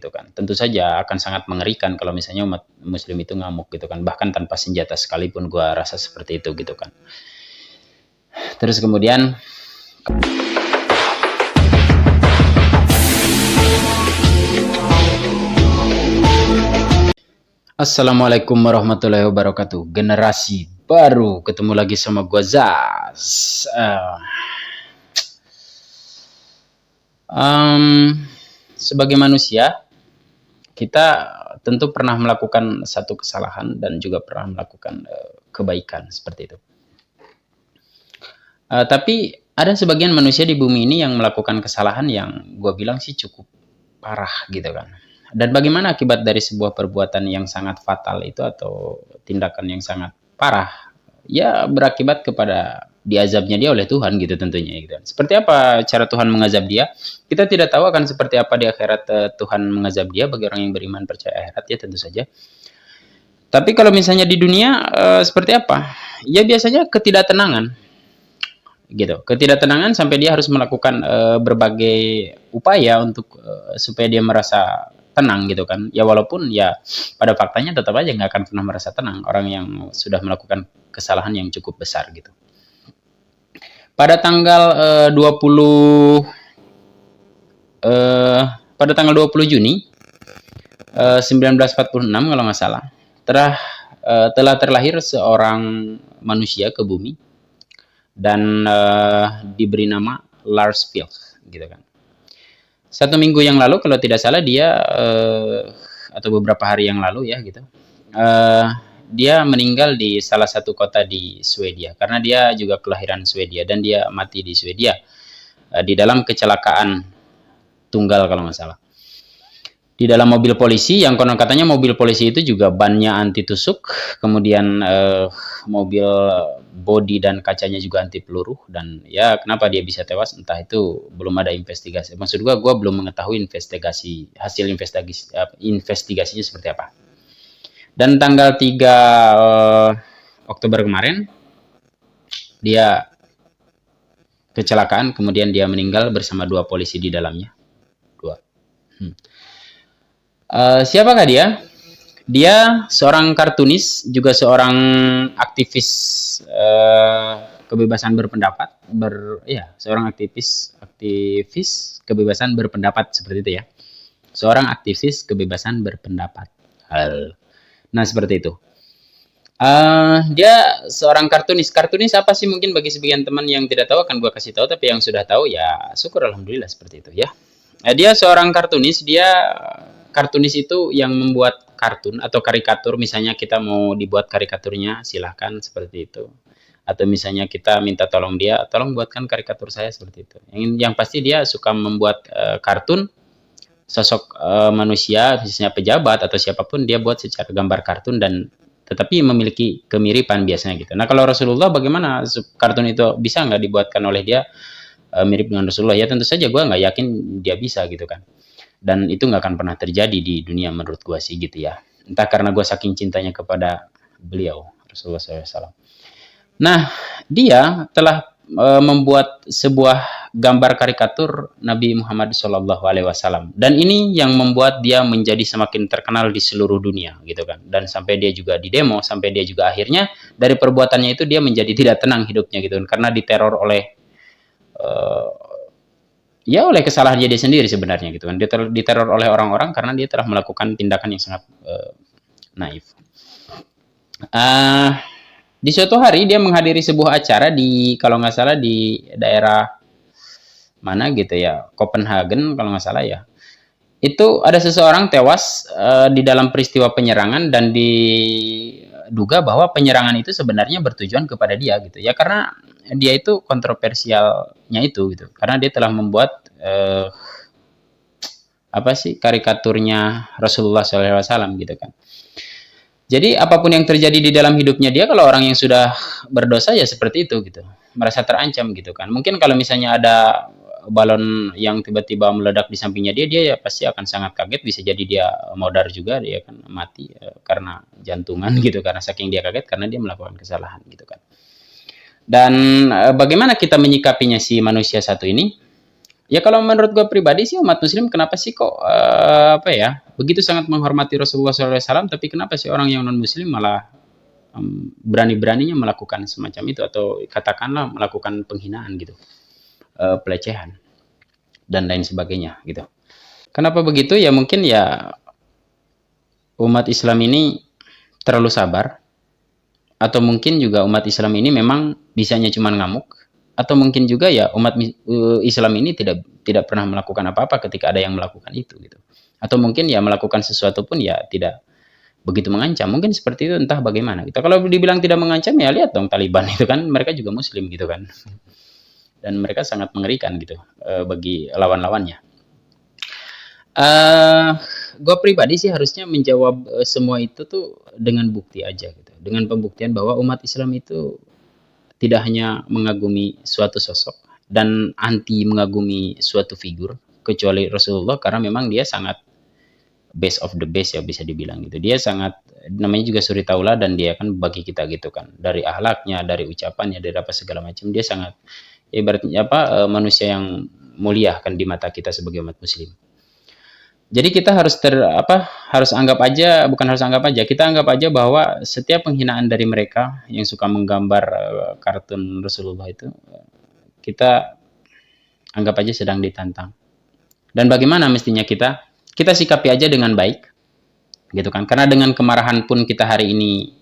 gitu kan. Tentu saja akan sangat mengerikan kalau misalnya umat muslim itu ngamuk gitu kan, bahkan tanpa senjata sekalipun gua rasa seperti itu gitu kan. Terus kemudian Assalamualaikum warahmatullahi wabarakatuh. Generasi baru ketemu lagi sama gua Zaz. Sebagai manusia kita tentu pernah melakukan satu kesalahan dan juga pernah melakukan kebaikan seperti itu. Tapi ada sebagian manusia di bumi ini yang melakukan kesalahan yang gue bilang sih cukup parah gitu kan. Dan bagaimana akibat dari sebuah perbuatan yang sangat fatal itu atau tindakan yang sangat parah? Ya berakibat kepada diazabnya dia oleh Tuhan gitu tentunya gitu. Seperti apa cara Tuhan mengazab dia? Kita tidak tahu akan seperti apa di akhirat Tuhan mengazab dia bagi orang yang beriman percaya akhirat ya tentu saja. Tapi kalau misalnya di dunia seperti apa? Ya biasanya ketidaktenangan gitu. Ketidaktenangan sampai dia harus melakukan berbagai upaya untuk supaya dia merasa tenang gitu kan. Ya walaupun ya pada faktanya tetap aja nggak akan pernah merasa tenang orang yang sudah melakukan kesalahan yang cukup besar gitu. Pada tanggal 20 pada tanggal 20 Juni 1946 kalau nggak salah telah terlahir seorang manusia ke bumi dan diberi nama Lars Vilks gitu kan. 1 minggu yang lalu kalau tidak salah dia atau beberapa hari yang lalu ya gitu, dia meninggal di salah satu kota di Swedia karena dia juga kelahiran Swedia dan dia mati di Swedia di dalam kecelakaan tunggal kalau nggak salah. Di dalam mobil polisi yang konon katanya mobil polisi itu juga bannya anti tusuk, kemudian mobil bodi dan kacanya juga anti peluru dan ya kenapa dia bisa tewas entah itu belum ada investigasi. Maksud gua belum mengetahui hasil investigasinya seperti apa. Dan tanggal 3 Oktober kemarin dia kecelakaan kemudian dia meninggal bersama 2 polisi di dalamnya. 2. Siapakah dia? Dia seorang kartunis, juga seorang aktivis kebebasan berpendapat, seorang aktivis kebebasan berpendapat seperti itu ya. Seorang aktivis kebebasan berpendapat. Nah seperti itu. Dia seorang kartunis. Kartunis apa sih mungkin bagi sebagian teman yang tidak tahu akan gua kasih tahu, tapi yang sudah tahu ya syukur alhamdulillah seperti itu ya. Dia seorang kartunis, kartunis itu yang membuat kartun atau karikatur, misalnya kita mau dibuat karikaturnya silahkan seperti itu. Atau misalnya kita minta tolong dia, tolong buatkan karikatur saya seperti itu. Yang pasti dia suka membuat kartun sosok manusia, misalnya pejabat atau siapapun dia buat secara gambar kartun dan tetapi memiliki kemiripan biasanya gitu. Nah kalau Rasulullah bagaimana kartun itu bisa nggak dibuatkan oleh dia mirip dengan Rasulullah? Ya tentu saja gue nggak yakin dia bisa gitu kan. Dan itu nggak akan pernah terjadi di dunia menurut gue sih gitu ya. Entah karena gue saking cintanya kepada beliau Rasulullah SAW. Nah dia telah membuat sebuah gambar karikatur Nabi Muhammad SAW dan ini yang membuat dia menjadi semakin terkenal di seluruh dunia gitu kan. Dan sampai dia juga didemo, sampai dia juga akhirnya dari perbuatannya itu dia menjadi tidak tenang hidupnya gitu kan, karena diteror oleh oleh kesalahan dia sendiri sebenarnya gitu kan. Dia diteror oleh orang-orang karena dia telah melakukan tindakan yang sangat naif. Di suatu hari dia menghadiri sebuah acara di kalau nggak salah di daerah mana gitu ya, Copenhagen kalau nggak salah ya. Itu ada seseorang tewas di dalam peristiwa penyerangan dan diduga bahwa penyerangan itu sebenarnya bertujuan kepada dia gitu ya, karena dia itu kontroversialnya itu gitu, karena dia telah membuat karikaturnya Rasulullah SAW gitu kan. Jadi apapun yang terjadi di dalam hidupnya dia, kalau orang yang sudah berdosa ya seperti itu gitu, merasa terancam gitu kan. Mungkin kalau misalnya ada balon yang tiba-tiba meledak di sampingnya dia ya pasti akan sangat kaget, bisa jadi dia modar juga, dia akan mati karena jantungan gitu, karena saking dia kaget karena dia melakukan kesalahan gitu kan. Dan bagaimana kita menyikapinya si manusia satu ini? Ya kalau menurut gue pribadi sih umat muslim kenapa sih kok apa ya begitu sangat menghormati Rasulullah SAW, tapi kenapa sih orang yang non muslim malah berani-beraninya melakukan semacam itu atau katakanlah melakukan penghinaan gitu, pelecehan dan lain sebagainya gitu. Kenapa begitu? Ya mungkin ya umat Islam ini terlalu sabar, atau mungkin juga umat Islam ini memang bisanya cuma ngamuk, atau mungkin juga ya umat Islam ini tidak pernah melakukan apa-apa ketika ada yang melakukan itu gitu. Atau mungkin ya melakukan sesuatu pun ya tidak begitu mengancam. Mungkin seperti itu, entah bagaimana gitu. Kalau dibilang tidak mengancam ya lihat dong Taliban itu kan mereka juga muslim gitu kan. Dan mereka sangat mengerikan gitu bagi lawan-lawannya. Uh, gue pribadi sih harusnya menjawab semua itu tuh dengan bukti aja gitu. Dengan pembuktian bahwa umat Islam itu tidak hanya mengagumi suatu sosok dan anti mengagumi suatu figur kecuali Rasulullah, karena memang dia sangat best of the best ya bisa dibilang gitu. Dia sangat, namanya juga suri tauladan dia kan bagi kita gitu kan. Dari akhlaknya, dari ucapannya, dari apa segala macam dia sangat ibaratnya apa manusia yang mulia kan di mata kita sebagai umat muslim. Jadi kita harus harus anggap aja, bukan harus anggap aja, kita anggap aja bahwa setiap penghinaan dari mereka yang suka menggambar kartun Rasulullah itu, kita anggap aja sedang ditantang. Dan bagaimana mestinya kita sikapi aja dengan baik, gitu kan? Karena dengan kemarahan pun kita hari ini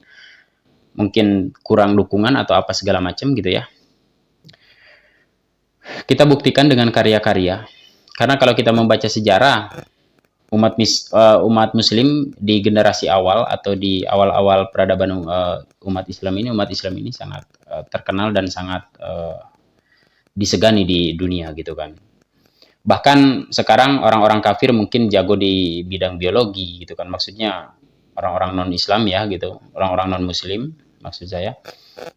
mungkin kurang dukungan atau apa segala macam gitu ya. Kita buktikan dengan karya-karya. Karena kalau kita membaca sejarah, umat muslim di generasi awal atau di awal-awal peradaban umat Islam ini sangat terkenal dan sangat disegani di dunia gitu kan. Bahkan sekarang orang-orang kafir mungkin jago di bidang biologi gitu kan, maksudnya orang-orang non Islam ya gitu, orang-orang non Muslim maksud saya,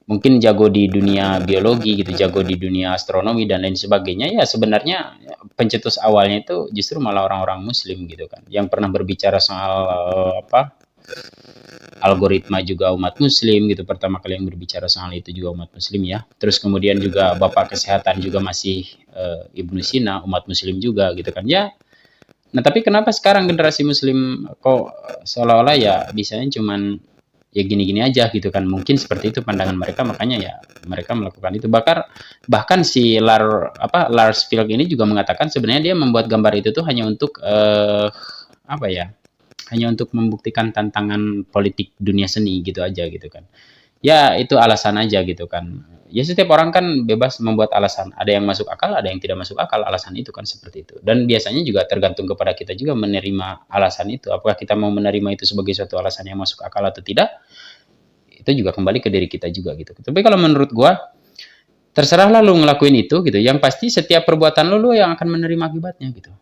mungkin jago di dunia biologi gitu, jago di dunia astronomi dan lain sebagainya. Ya sebenarnya pencetus awalnya itu justru malah orang-orang muslim gitu kan, yang pernah berbicara soal algoritma juga umat muslim gitu, pertama kali yang berbicara soal itu juga umat muslim ya. Terus kemudian juga bapak kesehatan juga masih Ibnu Sina, umat muslim juga gitu kan ya. Nah tapi kenapa sekarang generasi muslim kok seolah-olah ya bisanya cuman ya gini-gini aja gitu kan, mungkin seperti itu pandangan mereka, makanya ya mereka melakukan itu. Bahkan si Lars Vilk ini juga mengatakan sebenarnya dia membuat gambar itu tuh hanya untuk apa ya, hanya untuk membuktikan tantangan politik dunia seni gitu aja gitu kan. Ya itu alasan aja gitu kan. Ya setiap orang kan bebas membuat alasan, ada yang masuk akal, ada yang tidak masuk akal alasan itu kan, seperti itu. Dan biasanya juga tergantung kepada kita juga menerima alasan itu, apakah kita mau menerima itu sebagai suatu alasan yang masuk akal atau tidak, itu juga kembali ke diri kita juga gitu. Tapi kalau menurut gua, terserahlah lu ngelakuin itu gitu, yang pasti setiap perbuatan lu yang akan menerima akibatnya gitu.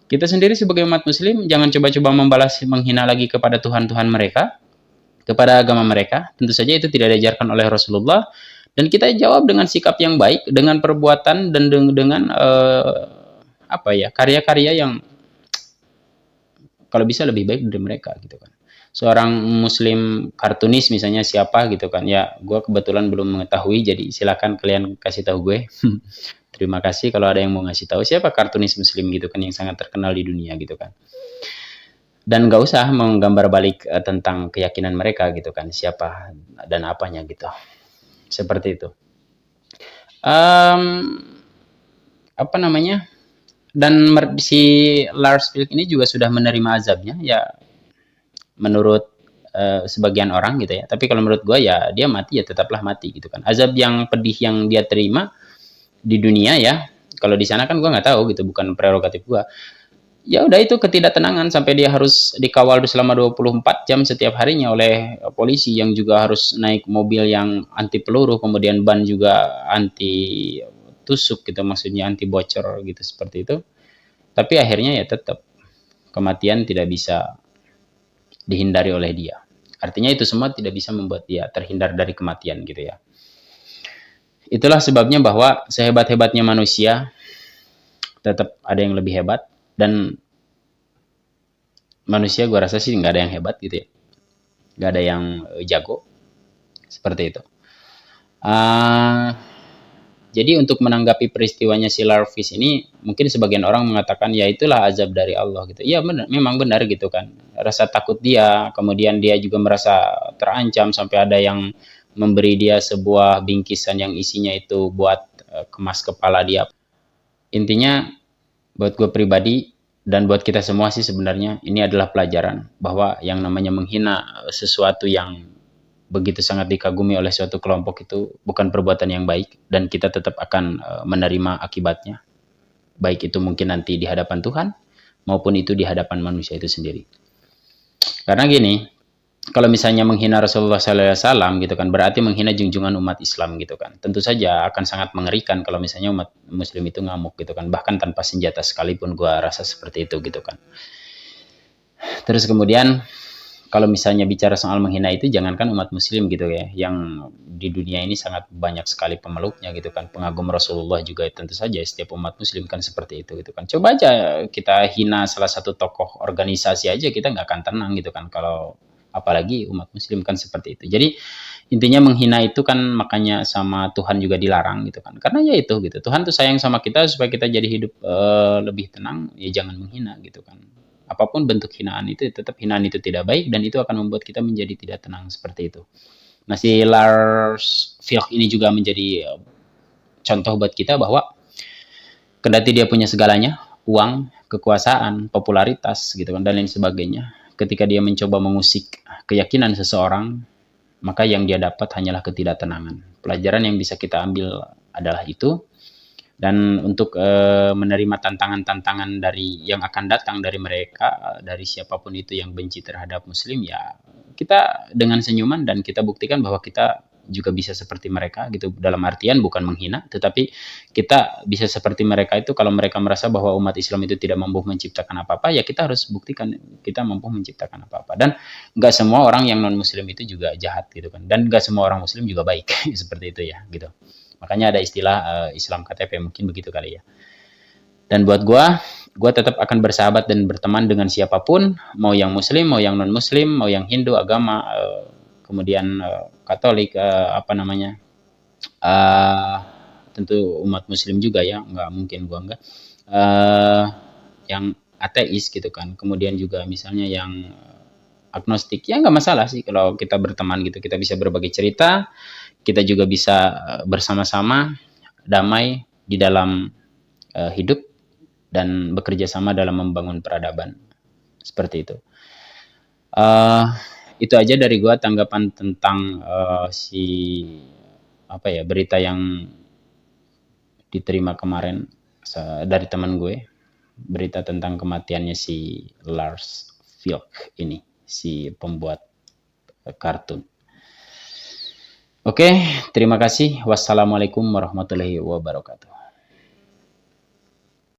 Kita sendiri sebagai umat muslim jangan coba-coba membalas menghina lagi kepada Tuhan-Tuhan mereka, kepada agama mereka. Tentu saja itu tidak diajarkan oleh Rasulullah, dan kita jawab dengan sikap yang baik, dengan perbuatan dan dengan apa ya, karya-karya yang kalau bisa lebih baik dari mereka gitu kan. Seorang muslim kartunis misalnya siapa gitu kan ya, gue kebetulan belum mengetahui, jadi silakan kalian kasih tahu gue. Terima kasih kalau ada yang mau ngasih tahu siapa kartunis muslim gitu kan yang sangat terkenal di dunia gitu kan. Dan nggak usah menggambar balik tentang keyakinan mereka gitu kan, siapa dan apanya gitu. Seperti itu. Apa namanya? Dan si Lars Vilk ini juga sudah menerima azabnya ya, menurut sebagian orang gitu ya. Tapi kalau menurut gue ya dia mati ya tetaplah mati gitu kan. Azab yang pedih yang dia terima di dunia ya, kalau di sana kan gue nggak tahu gitu, bukan prerogatif gue. Ya udah itu ketidaktenangan sampai dia harus dikawal selama 24 jam setiap harinya oleh polisi, yang juga harus naik mobil yang anti peluru, kemudian ban juga anti tusuk gitu, maksudnya anti bocor gitu, seperti itu. Tapi akhirnya ya tetap kematian tidak bisa dihindari oleh dia. Artinya itu semua tidak bisa membuat dia terhindar dari kematian gitu ya. Itulah sebabnya bahwa sehebat-hebatnya manusia tetap ada yang lebih hebat, dan manusia gue rasa sih nggak ada yang hebat gitu ya, nggak ada yang jago seperti itu. Jadi untuk menanggapi peristiwanya si Larvis ini, mungkin sebagian orang mengatakan ya itulah azab dari Allah gitu. Iya benar, memang benar gitu kan. Rasa takut dia, kemudian dia juga merasa terancam sampai ada yang memberi dia sebuah bingkisan yang isinya itu buat kemas kepala dia. Intinya buat gue pribadi dan buat kita semua sih sebenarnya ini adalah pelajaran bahwa yang namanya menghina sesuatu yang begitu sangat dikagumi oleh suatu kelompok itu bukan perbuatan yang baik dan kita tetap akan menerima akibatnya. Baik itu mungkin nanti di hadapan Tuhan maupun itu di hadapan manusia itu sendiri. Karena gini, kalau misalnya menghina Rasulullah SAW gitu kan, berarti menghina junjungan umat Islam gitu kan. Tentu saja akan sangat mengerikan kalau misalnya umat Muslim itu ngamuk gitu kan, bahkan tanpa senjata sekalipun gua rasa seperti itu gitu kan. Terus kemudian kalau misalnya bicara soal menghina itu jangankan umat muslim gitu ya, yang di dunia ini sangat banyak sekali pemeluknya gitu kan, pengagum Rasulullah juga tentu saja setiap umat muslim kan seperti itu gitu kan. Coba aja kita hina salah satu tokoh organisasi aja kita nggak akan tenang gitu kan, kalau apalagi umat muslim kan seperti itu. Jadi intinya menghina itu kan makanya sama Tuhan juga dilarang gitu kan, karena ya itu gitu, Tuhan tuh sayang sama kita supaya kita jadi hidup lebih tenang, ya jangan menghina gitu kan. Apapun bentuk hinaan itu tetap hinaan itu tidak baik dan itu akan membuat kita menjadi tidak tenang seperti itu. Nah si Lars Vilks ini juga menjadi contoh buat kita bahwa kendati dia punya segalanya, uang, kekuasaan, popularitas gitu kan dan lain sebagainya, ketika dia mencoba mengusik keyakinan seseorang, maka yang dia dapat hanyalah ketidaktenangan. Pelajaran yang bisa kita ambil adalah itu. Dan untuk menerima tantangan-tantangan dari yang akan datang dari mereka, dari siapapun itu yang benci terhadap muslim, ya kita dengan senyuman dan kita buktikan bahwa kita juga bisa seperti mereka gitu, dalam artian bukan menghina, tetapi kita bisa seperti mereka itu kalau mereka merasa bahwa umat Islam itu tidak mampu menciptakan apa-apa, ya kita harus buktikan kita mampu menciptakan apa-apa. Dan nggak semua orang yang non muslim itu juga jahat gitu kan, dan nggak semua orang muslim juga baik seperti itu ya gitu. Makanya ada istilah Islam KTP, mungkin begitu kali ya. Dan buat gue tetap akan bersahabat dan berteman dengan siapapun, mau yang muslim, mau yang non muslim, mau yang Hindu agama, kemudian Katolik, apa namanya, tentu umat muslim juga ya, nggak mungkin gue enggak, yang ateis gitu kan, kemudian juga misalnya yang agnostik, ya nggak masalah sih kalau kita berteman gitu, kita bisa berbagi cerita, kita juga bisa bersama-sama damai di dalam hidup dan bekerja sama dalam membangun peradaban seperti itu. Itu aja dari gua tanggapan tentang si apa ya, berita yang diterima kemarin dari teman gue, berita tentang kematiannya si Lars Vilks ini, si pembuat kartun. Oke, terima kasih. Wassalamualaikum warahmatullahi wabarakatuh.